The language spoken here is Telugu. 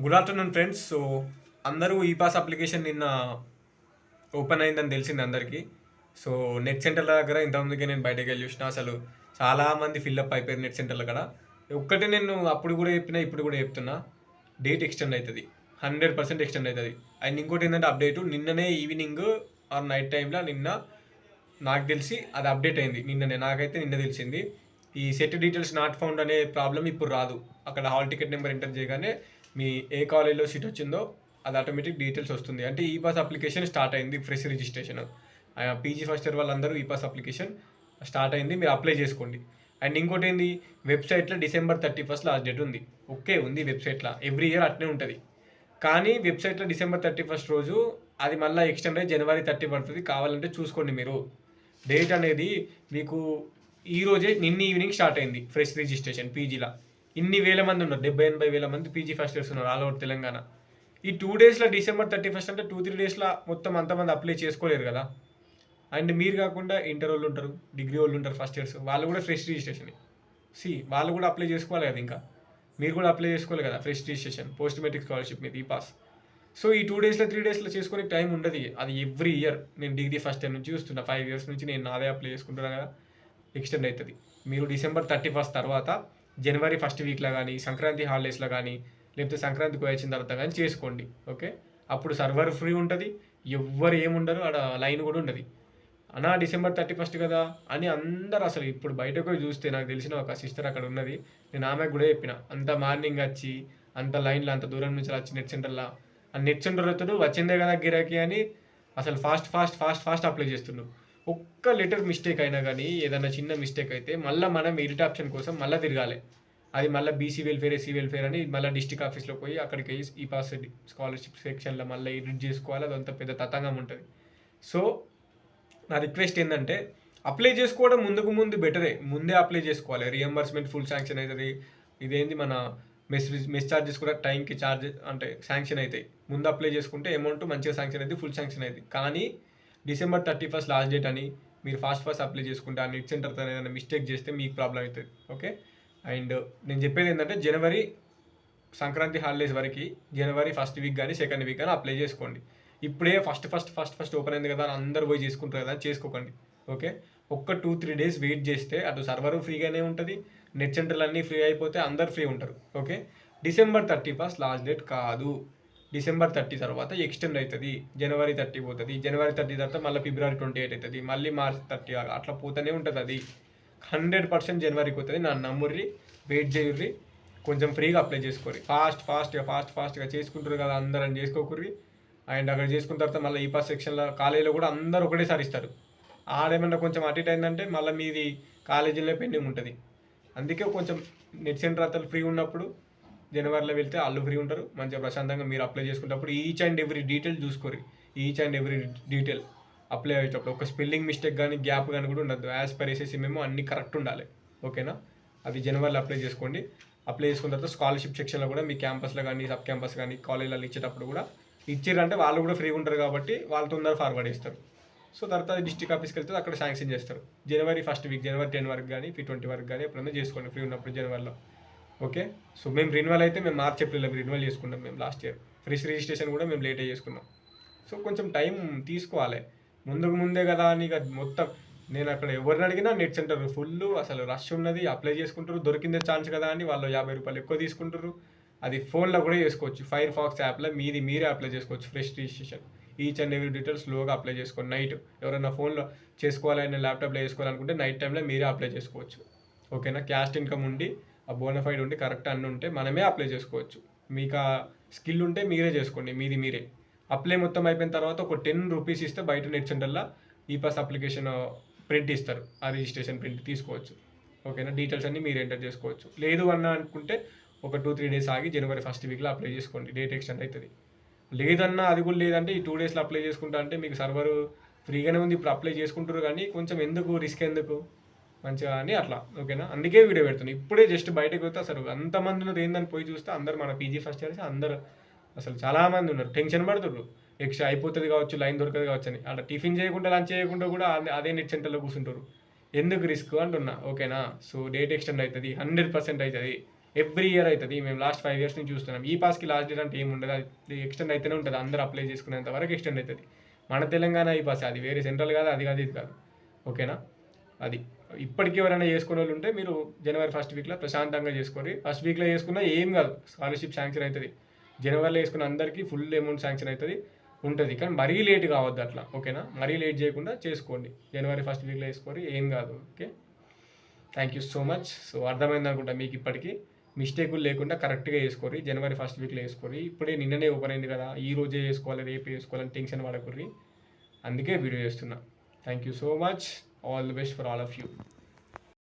Good afternoon friends. సో అందరూ ఈ పాస్ అప్లికేషన్ నిన్న ఓపెన్ అయిందని తెలిసింది అందరికీ. సో నెట్ సెంటర్ల దగ్గర ఇంతకుముందుకే నేను బయటకు వెళ్ళి చూసిన, అసలు చాలామంది ఫిల్అప్ అయిపోయారు నెట్ సెంటర్ల కాడ. ఒక్కటే నేను అప్పుడు కూడా చెప్పిన, ఇప్పుడు కూడా చెప్తున్నా, డేట్ ఎక్స్టెండ్ అవుతుంది, 100% ఎక్స్టెండ్ అవుతుంది. అండ్ ఇంకోటి ఏంటంటే అప్డేట్ నిన్ననే ఈవినింగ్ ఆర్ నైట్ టైంలో నిన్న నాకు తెలిసి అది అప్డేట్ అయింది. నాకైతే నిన్న తెలిసింది. ఈ సెట్ డీటెయిల్స్ నాట్ ఫౌండ్ అనే ప్రాబ్లం ఇప్పుడు రాదు. అక్కడ హాల్ టికెట్ నెంబర్ ఎంటర్ చేయగానే మీ ఏ కాలేజ్లో సీట్ వచ్చిందో అది ఆటోమేటిక్ డీటెయిల్స్ వస్తుంది. అంటే ఈ పాస్ అప్లికేషన్ స్టార్ట్ అయింది, fresh registration. PG first year వాళ్ళందరూ ఈ పాస్ అప్లికేషన్ స్టార్ట్ అయింది, మీరు అప్లై చేసుకోండి. అండ్ ఇంకోటి ఏంది, వెబ్సైట్లో December 31 లాస్ట్ డేట్ ఉంది. ఓకే, ఉంది వెబ్సైట్లో, ఎవ్రీ ఇయర్ అట్నే ఉంటుంది. కానీ వెబ్సైట్లో December 31 రోజు అది మళ్ళీ ఎక్స్టెండ్ అయ్యి January 30 పడుతుంది. కావాలంటే చూసుకోండి మీరు. డేట్ అనేది మీకు ఈ రోజే నిన్న ఈవినింగ్ స్టార్ట్ అయింది ఫ్రెష్ రిజిస్ట్రేషన్ పీజీలో. ఇన్ని వేల మంది ఉన్నారు, 70-80 వేల మంది పీజీ ఫస్ట్ ఇయర్స్ ఉన్నారు ఆల్ ఓవర్ తెలంగాణ. ఈ 2 డేస్లో December 31 అంటే 2-3 డేస్లో మొత్తం అంతమంది అప్లై చేసుకోలేరు కదా. అండ్ మీరు కాకుండా ఇంటర్ వాళ్ళు ఉంటారు, డిగ్రీ వాళ్ళు ఉంటారు, ఫస్ట్ ఇయర్స్, వాళ్ళు కూడా ఫ్రెష్ రిజిస్ట్రేషన్. వాళ్ళు కూడా అప్లై చేసుకోవాలి కదా. ఇంకా మీరు కూడా అప్లై చేసుకోవాలి కదా fresh registration, post matric scholarship మీద ఈ పాస్. సో ఈ 2 డేస్లో 3 డేస్లో చేసుకునే టైం ఉండదు. అది ఎవ్రీ ఇయర్ నేను డిగ్రీ ఫస్ట్ ఇయర్ నుంచి చూస్తున్నా, 5 years నుంచి నేను నాదే అప్లై చేసుకుంటున్నాను కదా. ఎక్స్టెండ్ అవుతుంది. మీరు December 31 తర్వాత January 1st వీక్లో కానీ, సంక్రాంతి హాలిడేస్లో కానీ, లేకపోతే సంక్రాంతికి వచ్చిన తర్వాత కానీ చేసుకోండి. ఓకే, అప్పుడు సర్వర్ ఫ్రీ ఉంటుంది, ఎవ్వరు ఏముండరు, ఆడ లైన్ కూడా ఉండదు. అన్నా December 31 కదా అని అందరు అసలు ఇప్పుడు బయటకు పోయి చూస్తే, నాకు తెలిసిన ఒక సిస్టర్ అక్కడ ఉన్నది, నేను ఆమెకు కూడా చెప్పిన, అంత మార్నింగ్ వచ్చి అంత లైన్లో అంత దూరం నుంచి వచ్చి నెట్ సెంటర్లో, ఆ నెట్ సెంటర్ అతడు వచ్చిందే కదా గిరాకీ అని అసలు fast fast fast fast apply చేస్తున్నాడు. ఒక్క లెటర్ మిస్టేక్ అయినా కానీ, ఏదైనా చిన్న మిస్టేక్ అయితే మళ్ళీ మనం ఎడిట్ ఆప్షన్ కోసం మళ్ళీ తిరగాలి. అది మళ్ళీ బీసీ వెల్ఫేర్, ఎస్సీ వెల్ఫేర్ అని మళ్ళీ డిస్ట్రిక్ట్ ఆఫీస్లో పోయి అక్కడికి ఈ పాస్ స్కాలర్షిప్ సెక్షన్లో మళ్ళీ ఎడిట్ చేసుకోవాలి. అదంతా పెద్ద తతంగం ఉంటుంది. సో నా రిక్వెస్ట్ ఏంటంటే, అప్లై చేసుకోవడం ముందు బెటరే, ముందే అప్లై చేసుకోవాలి. రియంబర్స్మెంట్ ఫుల్ శాంక్షన్ అవుతుంది. ఇదేంటి మన మెస్ ఛార్జెస్ కూడా టైంకి ఛార్జ్ అంటే శాంక్షన్ అవుతాయి. ముందు అప్లై చేసుకుంటే అమౌంట్ మంచిగా శాంక్షన్ అవుతుంది, ఫుల్ శాంక్షన్ అవుతుంది. కానీ December 31 లాస్ట్ డేట్ అని మీరు ఫాస్ట్ అప్లై చేసుకుంటే ఆ నెట్ సెంటర్తో ఏదైనా మిస్టేక్ చేస్తే మీకు ప్రాబ్లం అవుతుంది. ఓకే, అండ్ నేను చెప్పేది ఏంటంటే, జనవరి సంక్రాంతి హాలిడేస్ వరకు January 1st వీక్ కానీ, 2nd వీక్ కానీ అప్లై చేసుకోండి. ఇప్పుడే ఫస్ట్ ఓపెన్ అయింది కదా అని అందరు పోయి చేసుకుంటారు కదా అని చేసుకోకండి. ఓకే, ఒక్క 2-3 డేస్ వెయిట్ చేస్తే అటు సర్వర్ ఫ్రీగానే ఉంటుంది, నెట్ సెంటర్లు అన్నీ ఫ్రీ అయిపోతే అందరు ఫ్రీ ఉంటారు. ఓకే, December 31 లాస్ట్ డేట్ కాదు, December 30 తర్వాత ఎక్స్టెండ్ అవుతుంది, January 30 పోతుంది, January 30 తర్వాత మళ్ళీ February 28 అవుతుంది, మళ్ళీ March 30 అట్లా పోతూనే ఉంటుంది. అది 100% జనవరికి అవుతుంది. నా నమ్ముర్రి, వెయిట్ చేయుర్రి, కొంచెం ఫ్రీగా అప్లై చేసుకోర్రి. ఫాస్ట్గా చేసుకుంటారు కదా అందరూ అని చేసుకోకుర్రి. అండ్ అక్కడ చేసుకున్న తర్వాత మళ్ళీ ఈ పాస్ సెక్షన్లో కాలేజీలో కూడా అందరూ ఒకటేసారి ఇస్తారు. ఆడేమన్నా కొంచెం అటు ఇటు అయిందంటే మళ్ళీ మీది కాలేజీలో పెండింగ్ ఉంటుంది. అందుకే కొంచెం నెట్ సెంటర్ అతను ఫ్రీ ఉన్నప్పుడు జనవరిలో వెళ్తే వాళ్ళు ఫ్రీ ఉంటారు, మంచిగా ప్రశాంతంగా మీరు అప్లై చేసుకున్నప్పుడు ఈచ్ అండ్ ఎవ్రీ డీటెయిల్ చూసుకోరు. Each and every detail apply అయ్యేటప్పుడు ఒక స్పెల్లింగ్ మిస్టేక్ కానీ, గ్యాప్ కానీ కూడా ఉండదు. యాజ్ పర్ ఎస్ఎస్సి మేము అన్ని కరెక్ట్ ఉండాలి. ఓకేనా, అది జనవరిలో అప్లై చేసుకోండి. అప్లై చేసుకున్న తర్వాత స్కాలర్షిప్ సెక్షన్లో కూడా మీ క్యాంపస్లో కానీ, సబ్ క్యాంపస్ కానీ, కాలేజీలలో ఇచ్చేటప్పుడు కూడా ఇచ్చారంటే వాళ్ళు కూడా ఫ్రీగా ఉంటారు కాబట్టి వాళ్ళు తొందరగా ఫార్వర్డ్ చేస్తారు. సో తర్వాత డిస్ట్రిక్ట్ ఆఫీస్కి వెళ్తే అక్కడ శాంక్షన్ చేస్తారు. January 1st వీక్, January 10 వరకు కానీ, February 20 వరకు కానీ ఎప్పుడైనా చేసుకోండి ఫ్రీ ఉన్నప్పుడు జనవరిలో. ఓకే, సో మేము రెన్యువల్ అయితే మేము మార్చ్ ఏప్రిల్లో రెన్యువల్ చేసుకున్నాం. మేము లాస్ట్ ఇయర్ ఫ్రెష్ రిజిస్ట్రేషన్ కూడా మేము లేటే చేసుకున్నాం. సో కొంచెం టైం తీసుకోవాలి. ముందే కదా అని మొత్తం నేను అక్కడ ఎవరిని అడిగినా నెట్ సెంటర్ ఫుల్, అసలు రష్ ఉన్నది, అప్లై చేసుకుంటారు, దొరికిందే ఛాన్స్ కదా అని వాళ్ళు ₹50 ఎక్కువ తీసుకుంటారు. అది ఫోన్లో కూడా చేసుకోవచ్చు, ఫైర్ఫాక్స్ యాప్లో మీరే అప్లై చేసుకోవచ్చు fresh registration. Each and every details స్లోగా అప్లై చేసుకోండి. నైట్ ఎవరైనా ఫోన్లో చేసుకోవాలని, ల్యాప్టాప్లో చేసుకోవాలనుకుంటే నైట్ టైంలో మీరే అప్లై చేసుకోవచ్చు. ఓకేనా, క్యాస్ట్ ఇన్కమ్ ఉండి, ఆ బోనఫైడ్ ఉండి, కరెక్ట్ అన్నీ ఉంటే మనమే అప్లై చేసుకోవచ్చు. మీకు ఆ స్కిల్ ఉంటే మీరే చేసుకోండి, మీరే. అప్లై మొత్తం అయిపోయిన తర్వాత ఒక ₹10 ఇస్తే బయట నెట్ సెంటర్లో ఈ పాస్ అప్లికేషన్ ప్రింట్ ఇస్తారు, ఆ రిజిస్ట్రేషన్ ప్రింట్ తీసుకోవచ్చు. ఓకేనా, డీటెయిల్స్ అన్నీ మీరు ఎంటర్ చేసుకోవచ్చు. లేదు అన్న అనుకుంటే ఒక 2-3 డేస్ ఆగి January 1st వీక్లో అప్లై చేసుకోండి, డేట్ ఎక్స్టెండ్ అవుతుంది. లేదన్నా అది కూడా లేదంటే ఈ 2 డేస్లో అప్లై చేసుకుంటా అంటే మీకు సర్వర్ ఫ్రీగానే ఉంది, ఇప్పుడు అప్లై చేసుకుంటారు కానీ కొంచెం ఎందుకు రిస్క్, ఎందుకు మంచిగా అని అట్లా. ఓకేనా, అందుకే వీడియో పెడుతున్నాను. ఇప్పుడే జస్ట్ బయటకు పోతే అసలు అంతమంది ఉన్నది ఏందని పోయి చూస్తే అందరు మన పీజీ ఫస్ట్ ఇయర్స్ అందరు అసలు చాలామంది ఉన్నారు. టెన్షన్ పడుతున్నారు, ఎక్స్ట్రా అయిపోతుంది కావచ్చు, లైన్ దొరకదు కావచ్చు అని. అలా టిఫిన్ చేయకుండా, లంచ్ చేయకుండా కూడా అదే నెట్ సెంటర్లో కూర్చుంటారు. ఎందుకు రిస్క్ అంటున్నా. ఓకేనా, సో డేట్ ఎక్స్టెండ్ అవుతుంది, 100% అవుతుంది. ఎవ్రీ ఇయర్ అవుతుంది. మేము లాస్ట్ 5 years నుంచి చూస్తున్నాం. ఈ పాస్కి లాస్ట్ డేట్ అంటే ఏమి ఉండదు, అది ఎక్స్టెండ్ అయితేనే ఉంటుంది. అందరూ అప్లై చేసుకునేంత వరకు ఎక్స్టెండ్ అవుతుంది. మన తెలంగాణ ఈ పాస్, అది వేరే సెంట్రల్ కాదు, అది కాదు, ఇది కాదు. ఓకేనా? అది ఇప్పటికీ ఎవరైనా చేసుకునే వాళ్ళు ఉంటే మీరు జనవరి 1st వీక్లో ప్రశాంతంగా చేసుకోండి. ఫస్ట్ వీక్లో చేసుకున్నా ఏం కాదు, స్కాలర్షిప్ శాంక్షన్ అవుతుంది. జనవరిలో వేసుకున్న అందరికీ ఫుల్ అమౌంట్ శాంక్షన్ అవుతుంది ఉంటుంది. కానీ మరీ లేట్ కావద్దు అట్లా. ఓకేనా? మరీ లేట్ చేయకుండా చేసుకోండి. జనవరి 1st వీక్లో వేసుకోండి, ఏం కాదు. Okay, thank you so much. So అర్థమైంది అనుకుంటా మీకు ఇప్పటికీ. మిస్టేకులు లేకుండా కరెక్ట్గా వేసుకోరి. జనవరి 1st వీక్లో వేసుకోరి. ఇప్పుడే నిన్ననే ఓపెన్ అయింది కదా, ఈ రోజే వేసుకోవాలి, రేపు వేసుకోవాలని టెన్షన్ పడకూరి. అందుకే వీడియో చేస్తున్నా. Thank you so much. All the best for all of you.